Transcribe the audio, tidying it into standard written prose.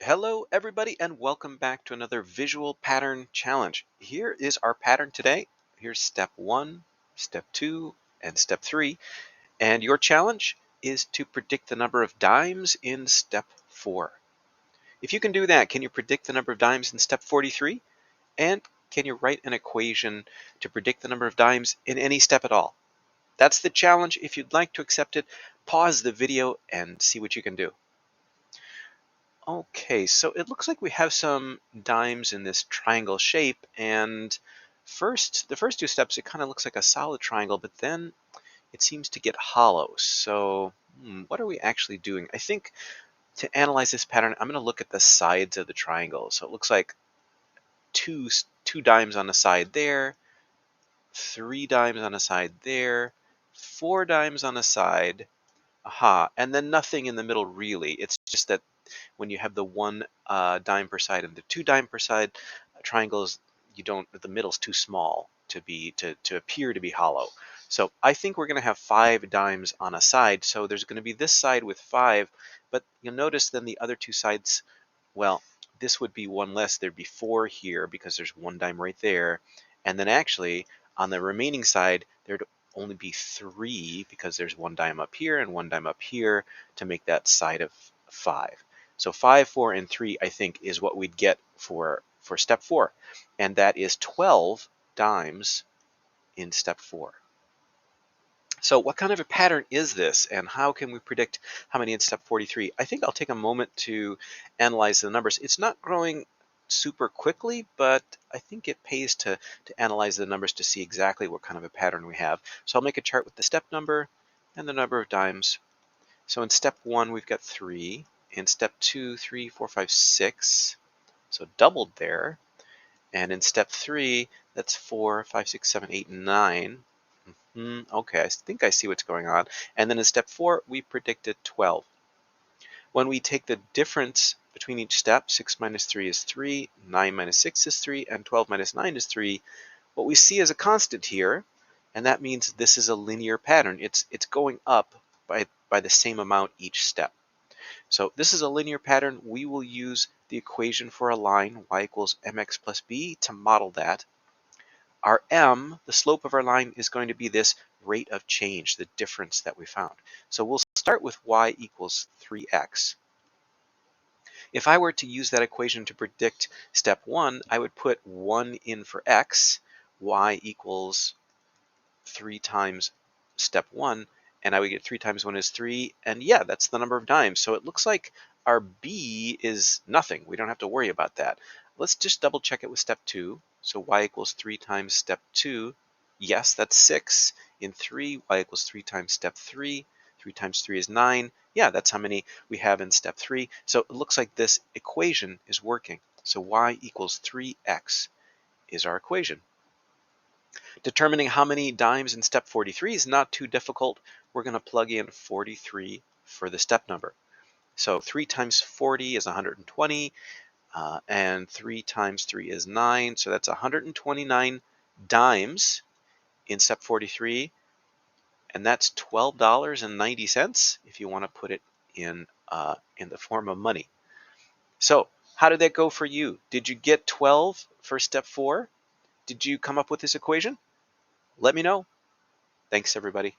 Hello everybody and welcome back to another visual pattern challenge. Here is our pattern today. Here's step 1, step 2, and step 3. And your challenge is to predict the number of dimes in step 4. If you can do that, can you predict the number of dimes in step 43? And can you write an equation to predict the number of dimes in any step at all? That's the challenge. If you'd like to accept it, pause the video and see what you can do. Okay, so it looks like we have some dimes in this triangle shape, and the first two steps, it kind of looks like a solid triangle, but then it seems to get hollow. So what are we actually doing? I think to analyze this pattern, I'm going to look at the sides of the triangle. So it looks like two dimes on the side there, 3 dimes on the side there, 4 dimes on the side, aha, and then nothing in the middle really. It's just that when you have the 1 dime per side and the 2 dime per side triangles, the middle's too small to appear to be hollow. So I think we're going to have 5 dimes on a side. So there's going to be this side with 5, but you'll notice then the other two sides, well, this would be one less. There'd be 4 here because there's 1 dime right there. And then actually on the remaining side, there'd only be 3 because there's 1 dime up here and 1 dime up here to make that side of 5. So 5, 4, and 3, I think, is what we'd get for step 4. And that is 12 dimes in step 4. So what kind of a pattern is this, and how can we predict how many in step 43? I think I'll take a moment to analyze the numbers. It's not growing super quickly, but I think it pays to analyze the numbers to see exactly what kind of a pattern we have. So I'll make a chart with the step number and the number of dimes. So in step 1, we've got 3. In step 2, 3, 4, 5, 6. So doubled there. And in step 3, that's 4, 5, 6, 7, 8, 9. Okay, I think I see what's going on. And then in step 4, we predicted 12. When we take the difference between each step, 6 minus 3 is 3, 9 minus 6 is 3, and 12 minus 9 is 3, what we see is a constant here, and that means this is a linear pattern. It's going up by the same amount each step. So this is a linear pattern. We will use the equation for a line, y equals mx plus b, to model that. Our m, the slope of our line, is going to be this rate of change, the difference that we found. So we'll start with y equals 3x. If I were to use that equation to predict step 1, I would put 1 in for x, y equals 3 times step 1, and I would get 3 times 1 is 3, and yeah, that's the number of dimes. So it looks like our b is nothing. We don't have to worry about that. Let's just double check it with step 2. So y equals 3 times step 2. Yes, that's 6. In 3, y equals 3 times step 3. 3 times 3 is 9. Yeah, that's how many we have in step 3. So it looks like this equation is working. So y equals 3x is our equation. Determining how many dimes in step 43 is not too difficult. We're going to plug in 43 for the step number. So 3 times 40 is 120, and 3 times 3 is 9. So that's 129 dimes in step 43, and that's $12.90 if you want to put it in the form of money. So how did that go for you? Did you get 12 for step 4? Did you come up with this equation? Let me know. Thanks, everybody.